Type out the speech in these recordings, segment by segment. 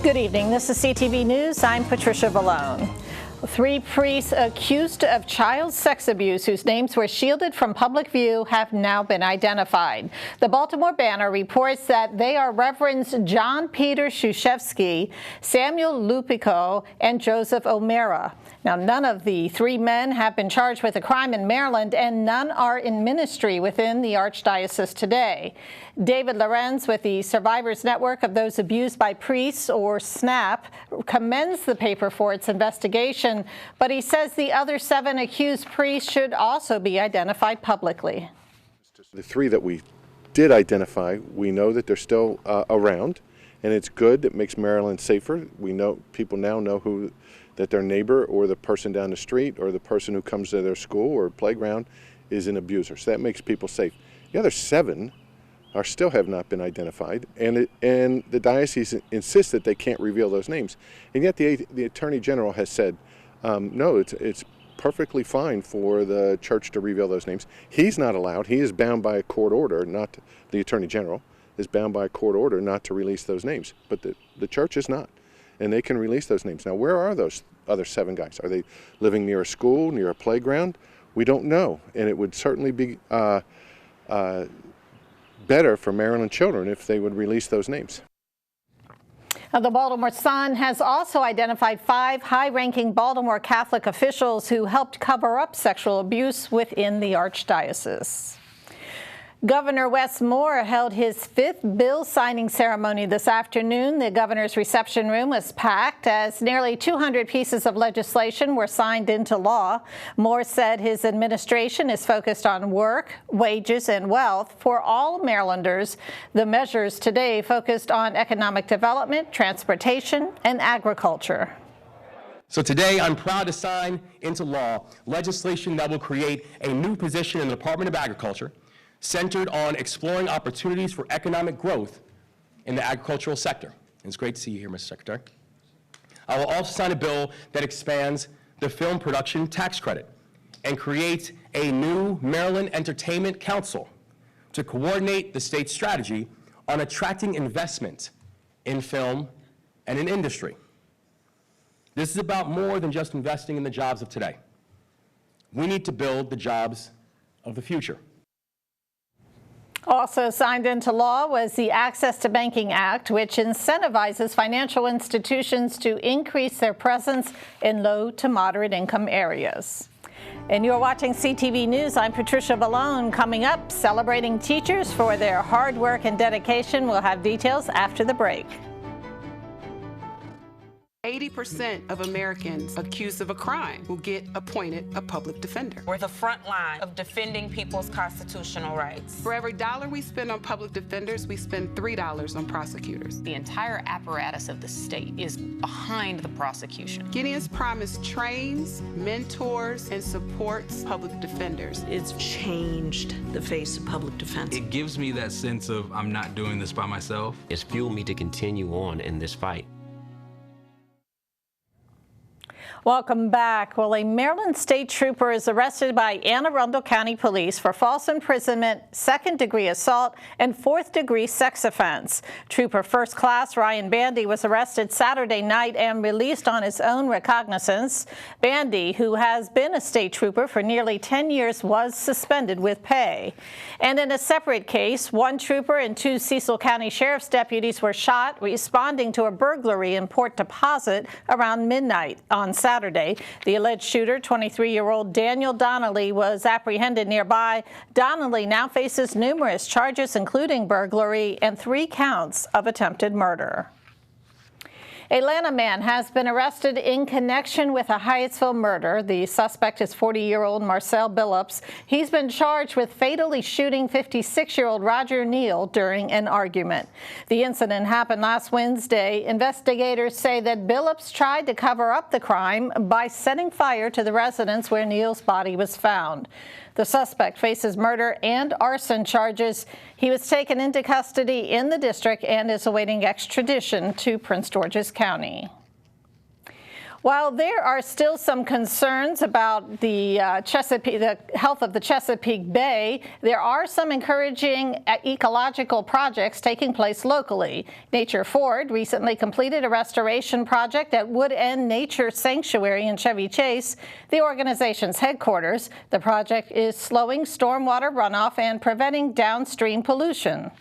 Good evening. This is CTV News. I'm Patricia Vallone. 3 priests accused of child sex abuse whose names were shielded from public view have now been identified. The Baltimore Banner reports that they are Reverends John Peter Shushevsky, Samuel Lupico, and Joseph O'Mara. Now, none of the 3 men have been charged with a crime in Maryland, and none are in ministry within the Archdiocese today. David Lorenz with the Survivors Network of Those Abused by Priests, or SNAP, commends the paper for its investigation, but he says the other 7 accused priests should also be identified publicly. The 3 that we did identify, we know that they're still around, and it's good. It makes Maryland safer. We know people now know that their neighbor or the person down the street or the person who comes to their school or playground is an abuser. So that makes people safe. The other 7 still have not been identified, and the diocese insists that they can't reveal those names. And yet the Attorney General has said, no, it's perfectly fine for the church to reveal those names. He's not allowed. He is bound by a court order, not the Attorney General is bound by a court order not to release those names, but the church is not, and they can release those names. Now, where are those other 7 guys? Are they living near a school, near a playground? We don't know, and it would certainly be better for Maryland children if they would release those names. Now, the Baltimore Sun has also identified 5 high-ranking Baltimore Catholic officials who helped cover up sexual abuse within the Archdiocese. Governor Wes Moore held his 5th bill signing ceremony this afternoon. The governor's reception room was packed as nearly 200 pieces of legislation were signed into law. Moore said his administration is focused on work, wages, and wealth for all Marylanders. The measures today focused on economic development, transportation, and agriculture. So today, I'm proud to sign into law legislation that will create a new position in the Department of Agriculture centered on exploring opportunities for economic growth in the agricultural sector. And it's great to see you here, Mr. Secretary. I will also sign a bill that expands the film production tax credit and creates a new Maryland Entertainment Council to coordinate the state's strategy on attracting investment in film and in industry. This is about more than just investing in the jobs of today. We need to build the jobs of the future. Also signed into law was the Access to Banking Act, which incentivizes financial institutions to increase their presence in low to moderate income areas. And you're watching CTV News. I'm Patricia Vallone. Coming up, celebrating teachers for their hard work and dedication. We'll have details after the break. 80% of Americans accused of a crime will get appointed a public defender. We're the front line of defending people's constitutional rights. For every $1 we spend on public defenders, we spend $3 on prosecutors. The entire apparatus of the state is behind the prosecution. Gideon's Promise trains, mentors, and supports public defenders. It's changed the face of public defense. It gives me that sense of I'm not doing this by myself. It's fueled me to continue on in this fight. Welcome back. Well, a Maryland state trooper is arrested by Anne Arundel County Police for false imprisonment, second-degree assault, and fourth-degree sex offense. Trooper First Class Ryan Bandy was arrested Saturday night and released on his own recognizance. Bandy, who has been a state trooper for nearly 10 years, was suspended with pay. And in a separate case, 1 trooper and 2 Cecil County Sheriff's deputies were shot responding to a burglary in Port Deposit around midnight on Saturday. The alleged shooter, 23-year-old Daniel Donnelly, was apprehended nearby. Donnelly now faces numerous charges, including burglary and 3 counts of attempted murder. A Atlanta man has been arrested in connection with a Hyattsville murder. The suspect is 40-year-old Marcel Billups. He's been charged with fatally shooting 56-year-old Roger Neal during an argument. The incident happened last Wednesday. Investigators say that Billups tried to cover up the crime by setting fire to the residence where Neal's body was found. The suspect faces murder and arson charges. He was taken into custody in the district and is awaiting extradition to Prince George's County. While there are still some concerns about the health of the Chesapeake Bay, there are some encouraging ecological projects taking place locally. Nature Forward recently completed a restoration project at Wood End Nature Sanctuary in Chevy Chase, the organization's headquarters. The project is slowing stormwater runoff and preventing downstream pollution.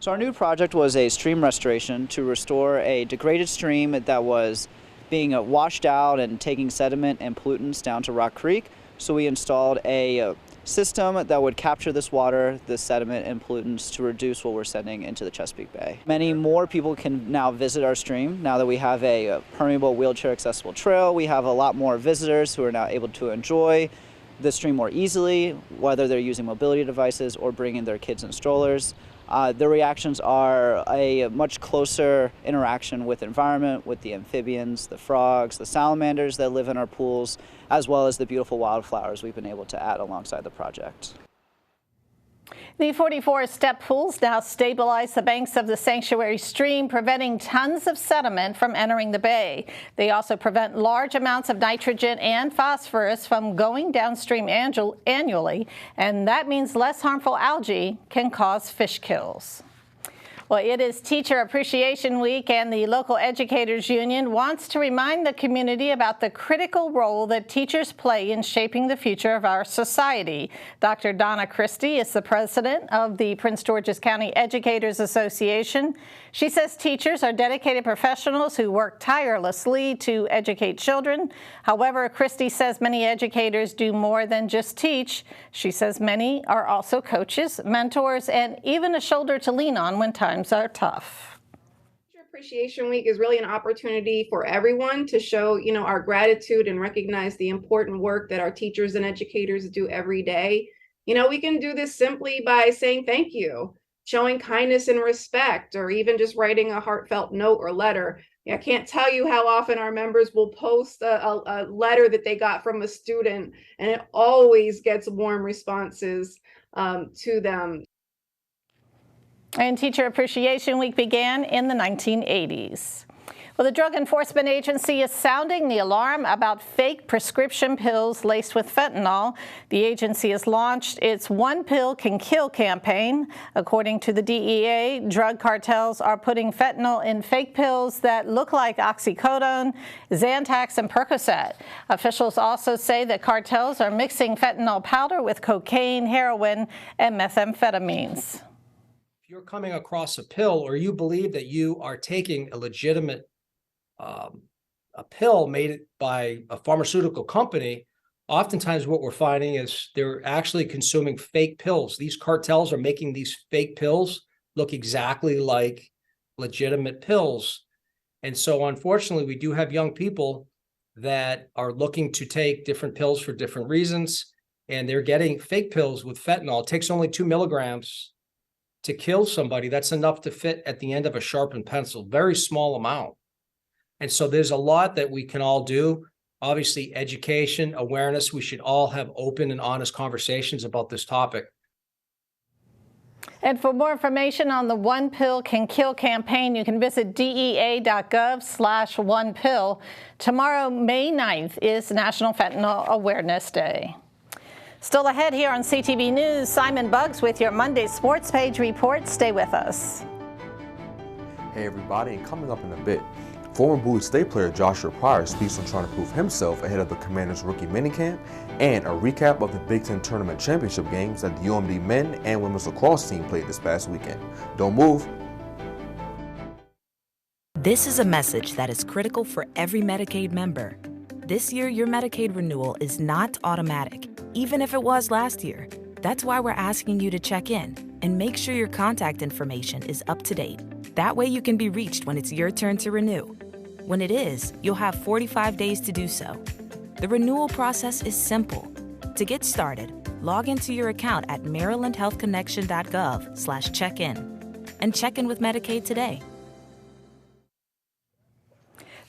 So our new project was a stream restoration to restore a degraded stream that was being washed out and taking sediment and pollutants down to Rock Creek. So we installed a system that would capture this water, this sediment and pollutants to reduce what we're sending into the Chesapeake Bay. Many more people can now visit our stream. Now that we have a permeable wheelchair accessible trail, we have a lot more visitors who are now able to enjoy the stream more easily, whether they're using mobility devices or bringing their kids in strollers. The reactions are a much closer interaction with the environment, with the amphibians, the frogs, the salamanders that live in our pools, as well as the beautiful wildflowers we've been able to add alongside the project. The 44-step pools now stabilize the banks of the sanctuary stream, preventing tons of sediment from entering the bay. They also prevent large amounts of nitrogen and phosphorus from going downstream annually, and that means less harmful algae can cause fish kills. Well, it is Teacher Appreciation Week, and the local educators union wants to remind the community about the critical role that teachers play in shaping the future of our society. Dr. Donna Christie is the president of the Prince George's County Educators Association. She says teachers are dedicated professionals who work tirelessly to educate children. However, Christie says many educators do more than just teach. She says many are also coaches, mentors, and even a shoulder to lean on when times are tough. Teacher Appreciation Week is really an opportunity for everyone to show, our gratitude and recognize the important work that our teachers and educators do every day. We can do this simply by saying thank you, showing kindness and respect, or even just writing a heartfelt note or letter. I can't tell you how often our members will post a letter that they got from a student, and it always gets warm responses to them. And Teacher Appreciation Week began in the 1980s. Well, the Drug Enforcement Agency is sounding the alarm about fake prescription pills laced with fentanyl. The agency has launched its One Pill Can Kill campaign. According to the DEA, drug cartels are putting fentanyl in fake pills that look like oxycodone, Xantax, and Percocet. Officials also say that cartels are mixing fentanyl powder with cocaine, heroin, and methamphetamines. If you're coming across a pill, or you believe that you are taking a legitimate a pill made by a pharmaceutical company, oftentimes what we're finding is they're actually consuming fake pills. These cartels are making these fake pills look exactly like legitimate pills. And so unfortunately, we do have young people that are looking to take different pills for different reasons, and they're getting fake pills with fentanyl. It takes only 2 milligrams to kill somebody. That's enough to fit at the end of a sharpened pencil, very small amount. And so there's a lot that we can all do. Obviously, education, awareness. We should all have open and honest conversations about this topic. And for more information on the One Pill Can Kill campaign, you can visit dea.gov/onepill. Tomorrow, May 9th, is National Fentanyl Awareness Day. Still ahead here on CTV News, Simon Buggs with your Monday Sports Page report. Stay with us. Hey everybody, and coming up in a bit, former Bowie State player Joshua Pryor speaks on trying to prove himself ahead of the Commanders' rookie minicamp, and a recap of the Big Ten Tournament Championship games that the UMD men and women's lacrosse team played this past weekend. Don't move. This is a message that is critical for every Medicaid member. This year, your Medicaid renewal is not automatic, even if it was last year. That's why we're asking you to check in and make sure your contact information is up to date. That way you can be reached when it's your turn to renew. When it is, you'll have 45 days to do so. The renewal process is simple. To get started, log into your account at marylandhealthconnection.gov/check-in and check in with Medicaid today.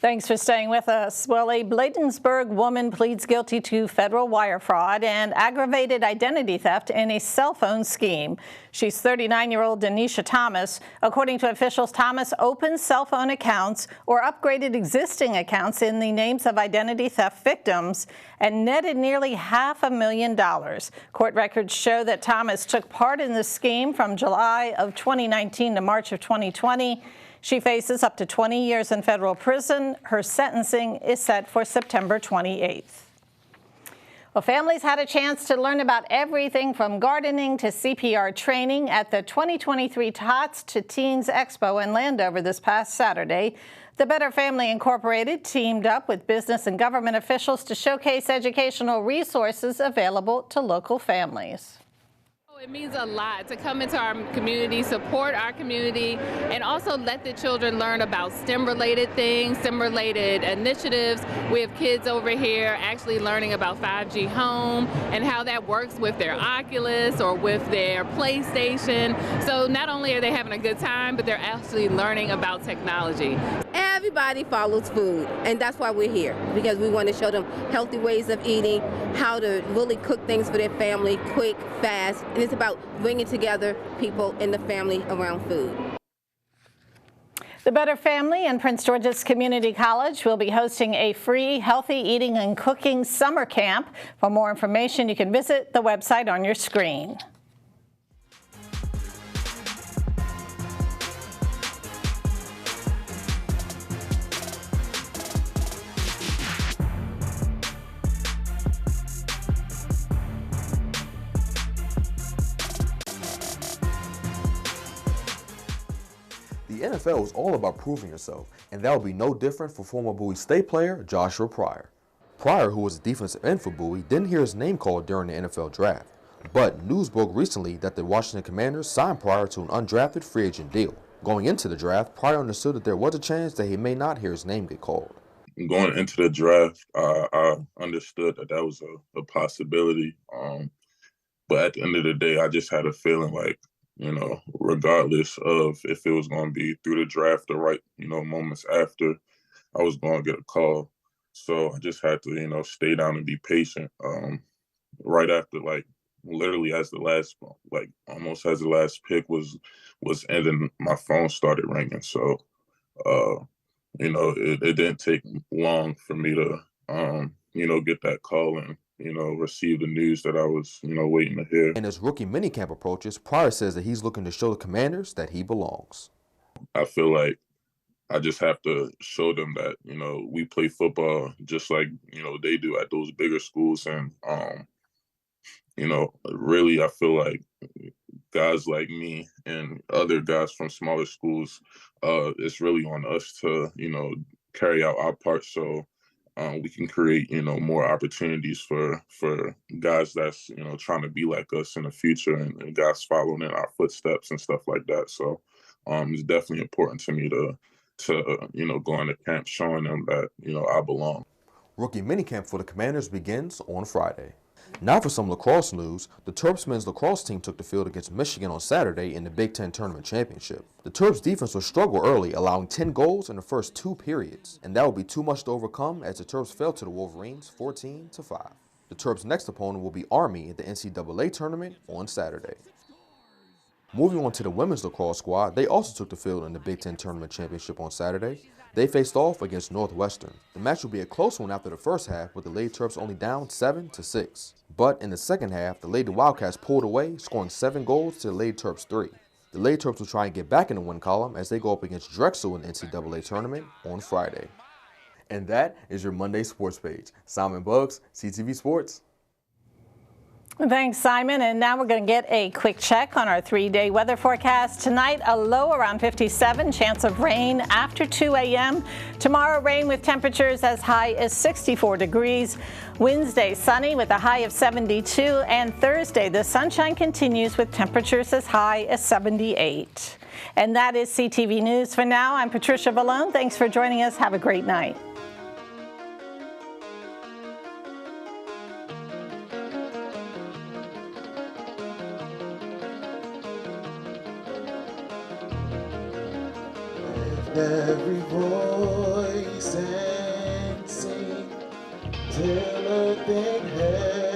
Thanks for staying with us. Well, a Bladensburg woman pleads guilty to federal wire fraud and aggravated identity theft in a cell phone scheme. She's 39-year-old Denisha Thomas. According to officials, Thomas opened cell phone accounts or upgraded existing accounts in the names of identity theft victims and netted nearly $500,000. Court records show that Thomas took part in the scheme from July of 2019 to March of 2020. She faces up to 20 years in federal prison. Her sentencing is set for September 28th. Well, families had a chance to learn about everything from gardening to CPR training at the 2023 Tots to Teens Expo in Landover this past Saturday. The Better Family Incorporated teamed up with business and government officials to showcase educational resources available to local families. It means a lot to come into our community, support our community, and also let the children learn about STEM-related things, STEM-related initiatives. We have kids over here actually learning about 5G home and how that works with their Oculus or with their PlayStation. So not only are they having a good time, but they're actually learning about technology. Everybody follows food, and that's why we're here, because we want to show them healthy ways of eating, how to really cook things for their family, quick, fast, and it's about bringing together people in the family around food. The Better Family and Prince George's Community College will be hosting a free healthy eating and cooking summer camp. For more information, you can visit the website on your screen. The NFL is all about proving yourself, and that will be no different for former Bowie State player Joshua Pryor. Pryor, who was a defensive end for Bowie, didn't hear his name called during the NFL draft. But news broke recently that the Washington Commanders signed Pryor to an undrafted free agent deal. Going into the draft, Pryor understood that there was a chance that he may not hear his name get called. Going into the draft, I understood that that was a possibility. But at the end of the day, I just had a feeling like, regardless of if it was going to be through the draft or right, moments after, I was going to get a call. So I just had to, stay down and be patient. Right after, literally as the last, almost as the last pick was ending, my phone started ringing. So, it didn't take long for me to, get that call and, receive the news that I was, waiting to hear. And as rookie minicamp approaches, Pryor says that he's looking to show the Commanders that he belongs. I feel like I just have to show them that, we play football just like, they do at those bigger schools. And, really, I feel like guys like me and other guys from smaller schools, it's really on us to, carry out our part so we can create, more opportunities for guys that's, trying to be like us in the future and guys following in our footsteps and stuff like that. So it's definitely important to me to go into camp showing them that, I belong. Rookie minicamp for the Commanders begins on Friday. Now for some lacrosse news, the Terps men's lacrosse team took the field against Michigan on Saturday in the Big Ten Tournament Championship. The Terps defense will struggle early, allowing 10 goals in the first 2 periods, and that will be too much to overcome as the Terps fell to the Wolverines 14-5. The Terps' next opponent will be Army at the NCAA Tournament on Saturday. Moving on to the women's lacrosse squad, they also took the field in the Big Ten Tournament Championship on Saturday. They faced off against Northwestern. The match will be a close one after the first half, with the Lady Terps only down 7-6. But in the second half, the Lady Wildcats pulled away, scoring 7 goals to the Lady Terps 3. The Lady Terps will try and get back in the win column as they go up against Drexel in the NCAA Tournament on Friday. And that is your Monday sports page. Simon Buggs, CTV Sports. Thanks, Simon. And now we're going to get a quick check on our 3-day weather forecast. Tonight, a low around 57, chance of rain after 2 a.m. Tomorrow, rain with temperatures as high as 64 degrees. Wednesday, sunny with a high of 72. And Thursday, the sunshine continues with temperatures as high as 78. And that is CTV News for now. I'm Patricia Vallone. Thanks for joining us. Have a great night. every voice and sing till earth and heaven